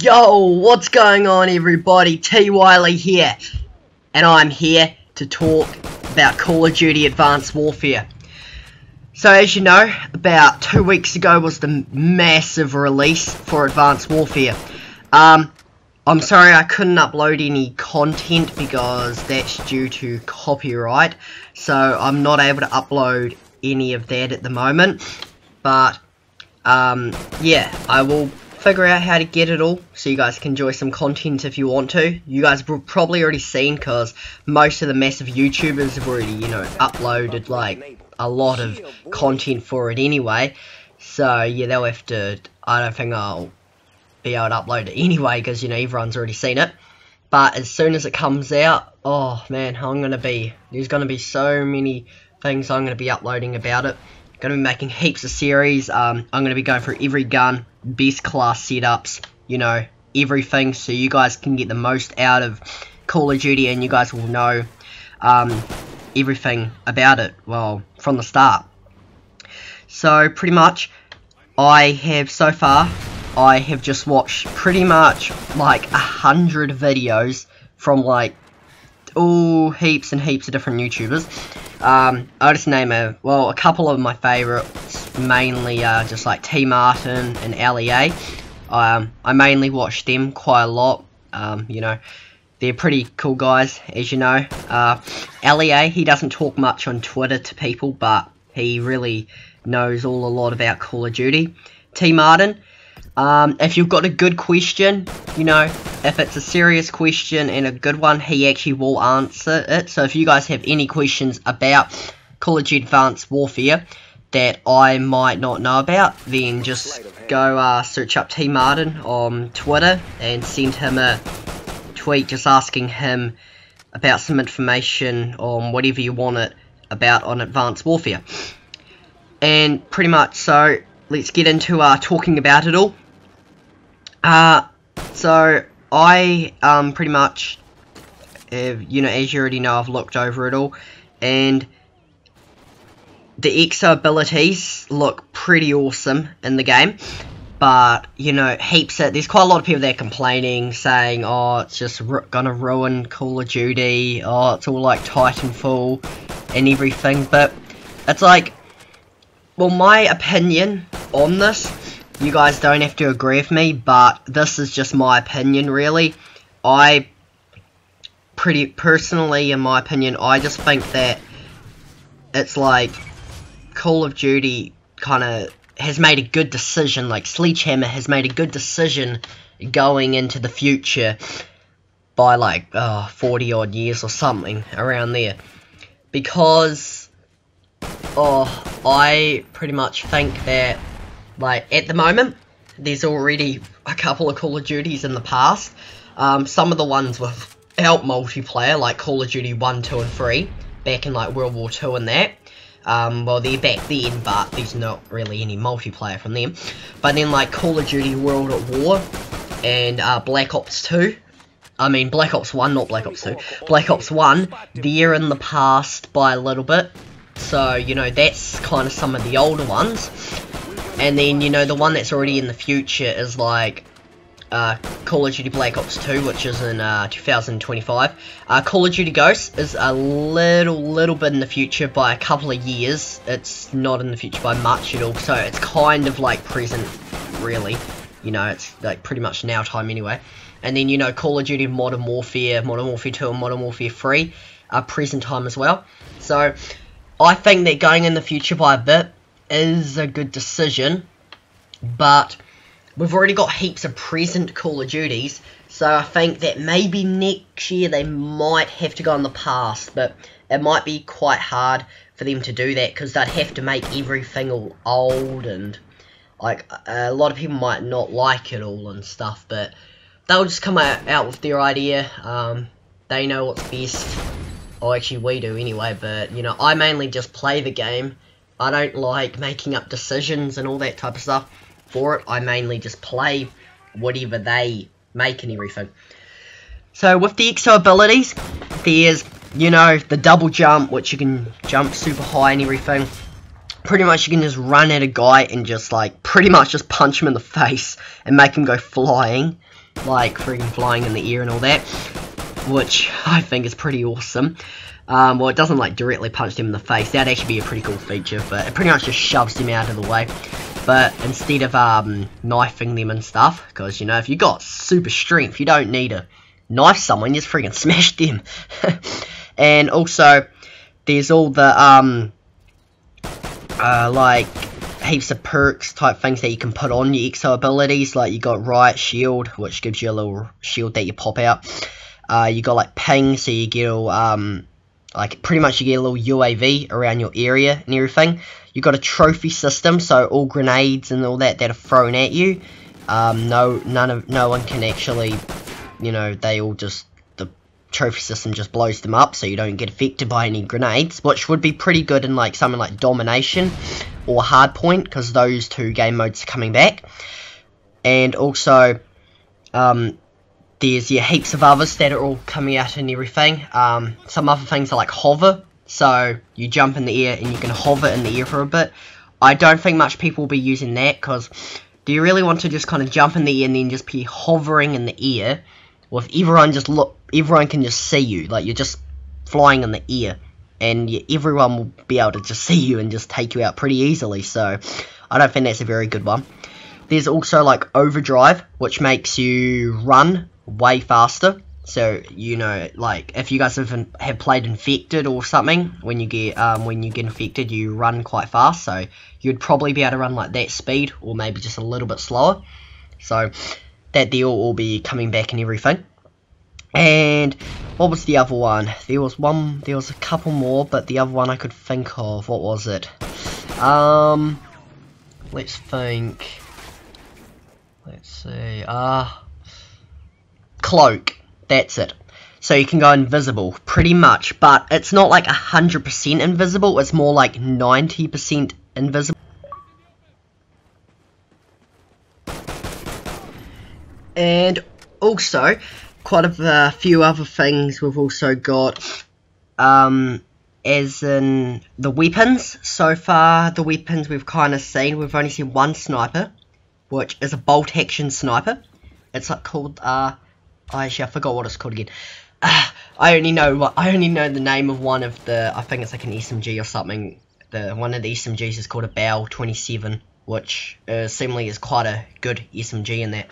Yo, what's going on everybody? T Wiley here, and I'm here to talk about Call of Duty Advanced Warfare. So as you know, about 2 weeks ago was the massive release for Advanced Warfare. I'm sorry I couldn't upload any content because that's due to copyright, so I'm not able to upload any of that at the moment, but yeah, I will figure out how to get it all so you guys can enjoy some content if you want to. You guys have probably already seen, because most of the massive YouTubers have already, you know, uploaded like a lot of content for it anyway. So yeah, they'll have to, I don't think I'll be able to upload it anyway because, you know, everyone's already seen it. But as soon as it comes out, oh man, there's gonna be so many things I'm gonna be uploading about it. Gonna be making heaps of series. I'm gonna be going through every gun, best class setups, you know, everything, so you guys can get the most out of Call of Duty, and you guys will know everything about it, well, from the start. So pretty much, I have just watched pretty much like 100 videos from like heaps and heaps of different YouTubers. I'll just name a couple of my favourites, mainly just like T Martin and LEA. I mainly watch them quite a lot. You know, they're pretty cool guys, as you know. LEA, he doesn't talk much on Twitter to people, but he really knows a lot about Call of Duty. T Martin, if you've got a good question, you know, if it's a serious question and a good one, he actually will answer it. So if you guys have any questions about Call of Duty Advanced Warfare that I might not know about, then just go search up T Martin on Twitter and send him a tweet just asking him about some information on whatever you want it about on Advanced Warfare. And pretty much, so let's get into talking about it all. So I pretty much have, you know, as you already know, I've looked over it all, and the EXO abilities look pretty awesome in the game, but, you know, there's quite a lot of people that are complaining, saying, oh, it's just gonna ruin Call of Duty, oh, it's all like Titanfall and everything, but it's like, well, my opinion on this, you guys don't have to agree with me, but this is just my opinion, really. Personally, in my opinion, I just think that it's like Call of Duty kind of has made a good decision, like Sledgehammer has made a good decision going into the future by like 40 odd years or something around there, because I pretty much think that, like, at the moment, there's already a couple of Call of Duties in the past. Some of the ones without multiplayer, like Call of Duty 1, 2, and 3, back in, like, World War II and that. Well, they're back then, but there's not really any multiplayer from them. But then, like, Call of Duty World at War and Black Ops 2. I mean, Black Ops 1, not Black Ops 2. Black Ops 1, they're in the past by a little bit. So, you know, that's kind of some of the older ones. And then, you know, the one that's already in the future is like Call of Duty Black Ops 2, which is in 2025. Call of Duty Ghosts is a little bit in the future by a couple of years. It's not in the future by much at all, so it's kind of like present, really. You know, it's like pretty much now time anyway. And then, you know, Call of Duty Modern Warfare, Modern Warfare 2, and Modern Warfare 3 are present time as well. So I think that going in the future by a bit is a good decision, but we've already got heaps of present Call of Duties, so I think that maybe next year they might have to go in the past, but it might be quite hard for them to do that, because they'd have to make everything all old, and like a lot of people might not like it all and stuff, but they'll just come out with their idea. They know what's best. Oh, actually we do anyway, but, you know, I mainly just play the game. I don't like making up decisions and all that type of stuff for it. I mainly just play whatever they make and everything. So with the EXO abilities, there's, you know, the double jump, which you can jump super high and everything. Pretty much you can just run at a guy and just like pretty much just punch him in the face and make him go flying. like freaking flying in the air and all that, which I think is pretty awesome. Well, it doesn't like directly punch them in the face. That'd actually be a pretty cool feature, but it pretty much just shoves them out of the way. But instead of knifing them and stuff, because you know, if you got super strength, you don't need to knife someone, you just freaking smash them. And also, there's all the like heaps of perks type things that you can put on your exo abilities. Like you got Riot Shield, which gives you a little shield that you pop out. You got like ping, so you get all like pretty much you get a little UAV around your area and everything. You got a trophy system, so all grenades and all that are thrown at you, no one can actually, you know, they all just, the trophy system just blows them up, so you don't get affected by any grenades, which would be pretty good in like something like Domination or Hardpoint, because those two game modes are coming back. And also there's heaps of others that are all coming out and everything. Some other things are like hover, so you jump in the air and you can hover in the air for a bit. I don't think much people will be using that, because do you really want to just kind of jump in the air and then just be hovering in the air with everyone can just see you, like you're just flying in the air, and everyone will be able to just see you and just take you out pretty easily. So I don't think that's a very good one. There's also like overdrive, which makes you run way faster. So, you know, like if you guys have played Infected or something, when you get infected, you run quite fast. So you'd probably be able to run like that speed, or maybe just a little bit slower. So that deal will be coming back and everything. And what was the other one? There was a couple more, but the other one I could think of, what was it? Let's think. Let's see. Cloak. That's it. So you can go invisible, pretty much, but it's not like 100% invisible, it's more like 90% invisible. And also, quite a few other things we've also got, as in the weapons. So far, the weapons we've kind of seen, we've only seen one sniper, which is a bolt action sniper. It's like called, actually, I forgot what it's called again. I only know the name of one of the, I think it's like an SMG or something. One of the SMGs is called a BAL 27, which seemingly is quite a good SMG in that.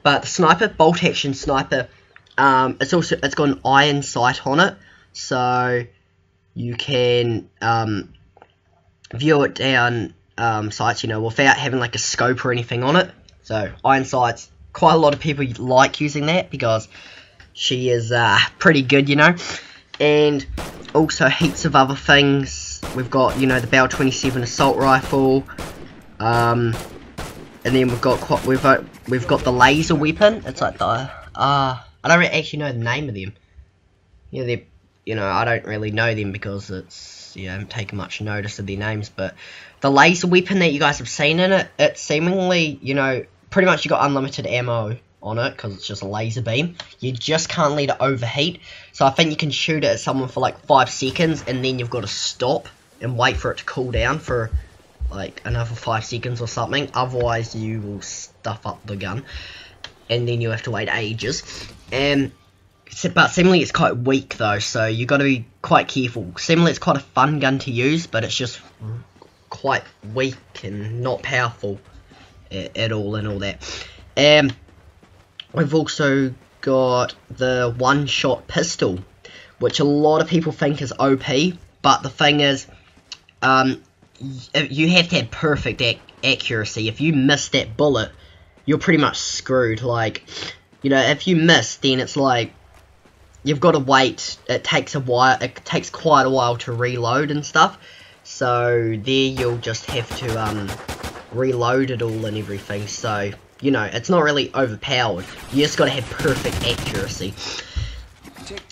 But the sniper, bolt action sniper, it's got an iron sight on it, so you can view it down sights, you know, without having like a scope or anything on it. So iron sights, quite a lot of people like using that because she is pretty good, you know. And also heaps of other things. We've got, you know, the BAL 27 assault rifle, and then we've got the laser weapon. It's like the I don't actually know the name of them. Yeah, they're, you know, I don't really know them because it's, you know, I haven't taken much notice of their names. But the laser weapon that you guys have seen in it, it's seemingly, you know, pretty much you got unlimited ammo on it because it's just a laser beam. You just can't let it overheat. So I think you can shoot it at someone for like 5 seconds and then you've got to stop and wait for it to cool down for like another 5 seconds or something. Otherwise you will stuff up the gun and then you have to wait ages. But seemingly it's quite weak though, so you got to be quite careful. Seemingly it's quite a fun gun to use, but it's just quite weak and not powerful at all and all that. We've also got the one-shot pistol, which a lot of people think is OP, but the thing is, you have to have perfect accuracy. If you miss that bullet, you're pretty much screwed. Like, you know, if you miss, then it's like you've got to wait. It takes a while. It takes quite a while to reload and stuff. So there, you'll just have to reload it all and everything. So, you know, it's not really overpowered. You just got to have perfect accuracy.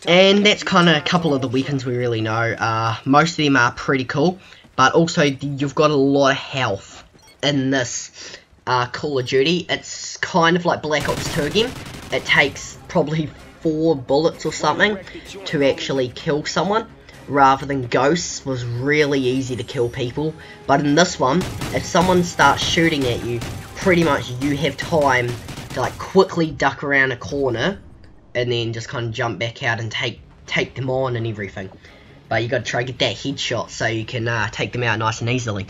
And that's kind of a couple of the weapons we really know. Most of them are pretty cool, but also you've got a lot of health in this Call of Duty. It's kind of like Black Ops 2 again. It takes probably 4 bullets or something to actually kill someone, rather than Ghosts was really easy to kill people. But in this one, if someone starts shooting at you, pretty much you have time to like quickly duck around a corner and then just kind of jump back out and take them on and everything. But you got to try to get that headshot so you can take them out nice and easily.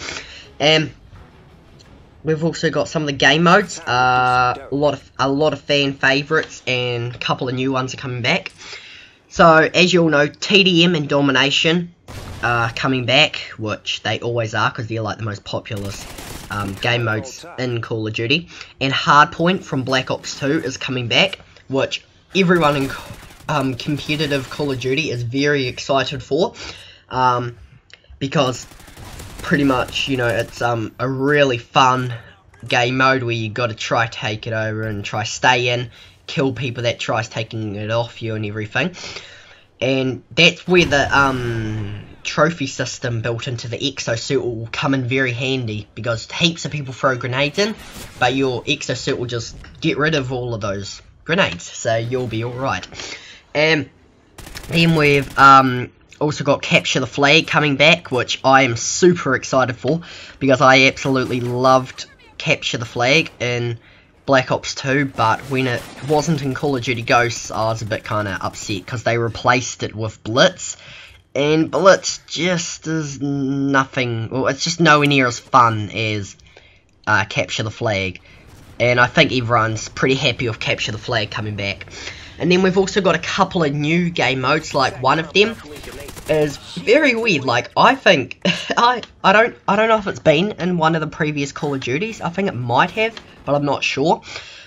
We've also got some of the game modes, a lot of fan favourites, and a couple of new ones are coming back. So, as you all know, TDM and Domination are coming back, which they always are, because they're like the most popular game modes in Call of Duty. And Hardpoint from Black Ops 2 is coming back, which everyone in competitive Call of Duty is very excited for, because pretty much, you know, it's a really fun game mode where you got to try take it over and try stay in, kill people that tries taking it off you and everything. And that's where the trophy system built into the exosuit will come in very handy, because heaps of people throw grenades in, but your exosuit will just get rid of all of those grenades, so you'll be alright. And then we've also got Capture the Flag coming back, which I am super excited for, because I absolutely loved Capture the Flag in Black Ops 2, but when it wasn't in Call of Duty Ghosts, I was a bit kind of upset, because they replaced it with Blitz, and Blitz just is nothing, well, it's just nowhere near as fun as Capture the Flag, and I think everyone's pretty happy with Capture the Flag coming back. And then we've also got a couple of new game modes, like one of them is very weird. Like, I think I don't know if it's been in one of the previous Call of Duties. I think it might have, but I'm not sure.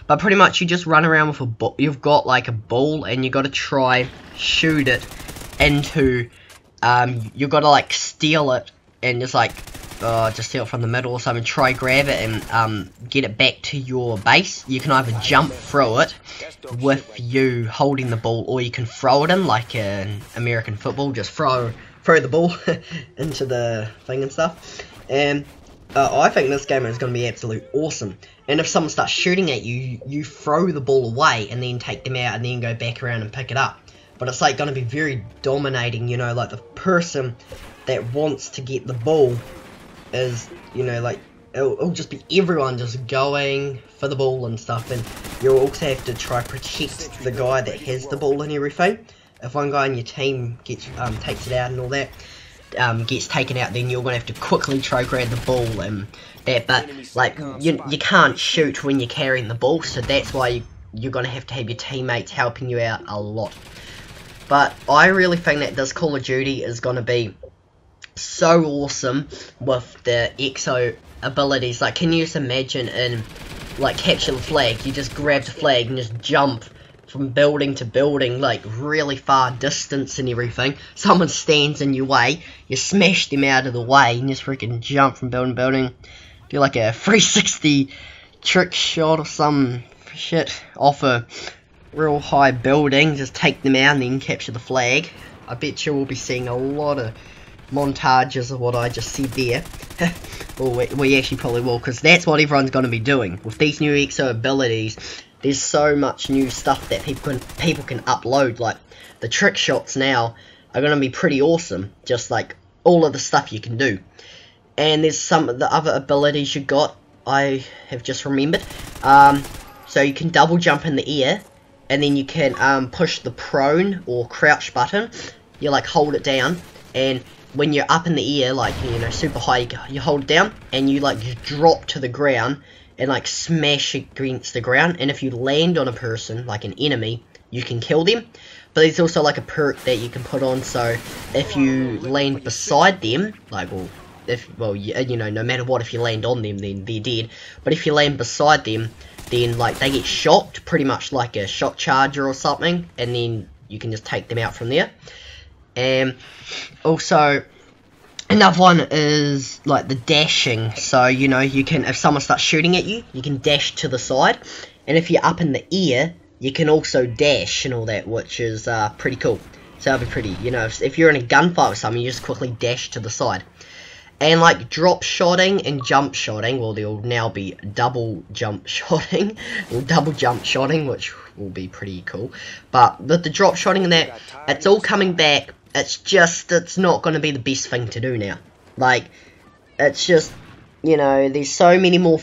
But pretty much you just run around with a ball. You've got like a ball, and you got to try shoot it into. You got to like steal it and just like just steal it from the middle or something. Try grab it and get it back to your base. You can either jump through it with you holding the ball, or you can throw it in like an American football. Just throw the ball into the thing and stuff. And I think this game is going to be absolutely awesome. And if someone starts shooting at you, you throw the ball away and then take them out and then go back around and pick it up. But it's like going to be very dominating, you know, like the person that wants to get the ball is, you know, like it'll just be everyone just going for the ball and stuff, and you'll also have to try protect the guy that has the ball and everything. If one guy in your team gets takes it out and all that, gets taken out, then you're gonna have to quickly try grab the ball and that. But like you can't shoot when you're carrying the ball, so that's why you're gonna have to have your teammates helping you out a lot. But I really think that this Call of Duty is gonna be so awesome with the exo abilities. Like, can you just imagine in like Capture the Flag, you just grab the flag and just jump from building to building, like really far distance and everything. Someone stands in your way, you smash them out of the way and just freaking jump from building to building, do like a 360 trick shot or some shit off a real high building, just take them out and then capture the flag. I bet you we'll be seeing a lot of montages of what I just said there. Well, we actually probably will, because that's what everyone's going to be doing with these new EXO abilities. There's so much new stuff that people can upload. Like the trick shots now are going to be pretty awesome, just like all of the stuff you can do. And there's some of the other abilities you got, I have just remembered. So you can double jump in the air, and then you can push the prone or crouch button. You like hold it down, and when you're up in the air, like, you know, super high, you hold it down, and you like just drop to the ground and like smash against the ground. And if you land on a person, like an enemy, you can kill them. But there's also like a perk that you can put on, so if you land beside them, like, you know, no matter what, if you land on them, then they're dead. But if you land beside them, then like they get shocked, pretty much like a shock charger or something, and then you can just take them out from there. And also another one is like the dashing. So, you know, you can, if someone starts shooting at you, you can dash to the side, and if you're up in the air, you can also dash and all that, which is pretty cool. So that'll be pretty, you know, if you're in a gunfight with someone, you just quickly dash to the side. And like drop shotting and jump shotting, well, there'll now be double jump shotting, or double jump shotting, which will be pretty cool. But with the drop shotting and that, it's all coming back. It's just, it's not going to be the best thing to do now. Like, it's just, you know, there's so many more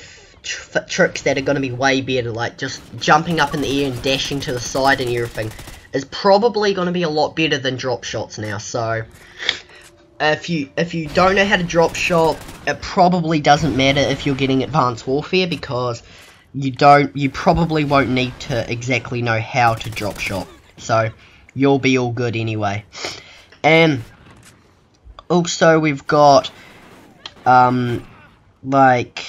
tricks that are going to be way better, like just jumping up in the air and dashing to the side and everything, is probably going to be a lot better than drop shots now. So if you don't know how to drop shot, it probably doesn't matter if you're getting Advanced Warfare, because you probably won't need to exactly know how to drop shot, so you'll be all good anyway. And also we've got like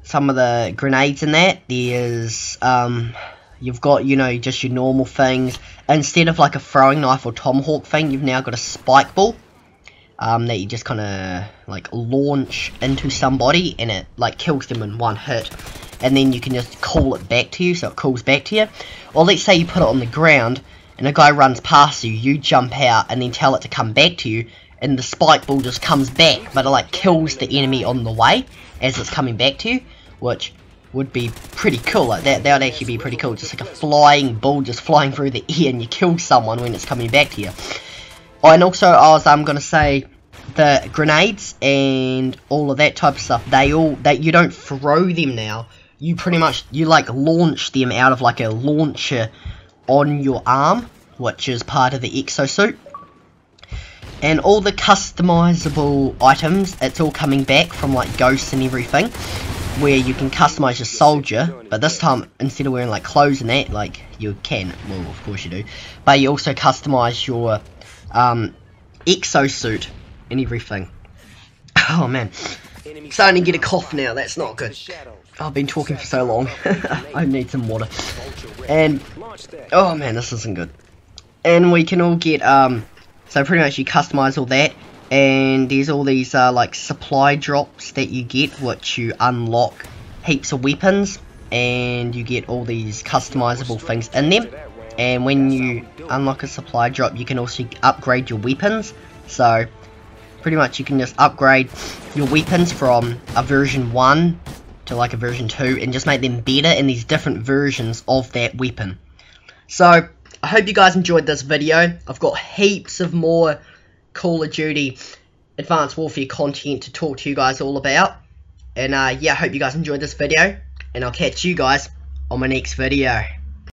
some of the grenades in that. There's you've got, you know, just your normal things. Instead of like a throwing knife or tomahawk thing, you've now got a spike ball that you just kind of like launch into somebody, and it like kills them in one hit, and then you can just call it back to you, so it calls back to you. Or let's say you put it on the ground and a guy runs past you, you jump out and then tell it to come back to you, and the spike ball just comes back, but it like kills the enemy on the way as it's coming back to you, which would be pretty cool. Like that would actually be pretty cool, just like a flying ball just flying through the air, and you kill someone when it's coming back to you. Oh, and also I'm gonna say the grenades and all of that type of stuff, you don't throw them now. You pretty much, you like launch them out of like a launcher on your arm, which is part of the exosuit. And all the customizable items, it's all coming back from like Ghosts and everything, where you can customize your soldier, but this time instead of wearing like clothes and that, like you can, well of course you do, but you also customize your exosuit and everything. Oh man, starting to get a cough now, that's not good. I've been talking for so long. I need some water. And oh man, this isn't good. And we can all get so pretty much you customize all that, and there's all these like supply drops that you get, which you unlock heaps of weapons, and you get all these customizable things in them. And when you unlock a supply drop, you can also upgrade your weapons. So pretty much you can just upgrade your weapons from a version 1 to like a version 2 and just make them better in these different versions of that weapon. So I hope you guys enjoyed this video. I've got heaps of more Call of Duty Advanced Warfare content to talk to you guys all about. And yeah, I hope you guys enjoyed this video, and I'll catch you guys on my next video.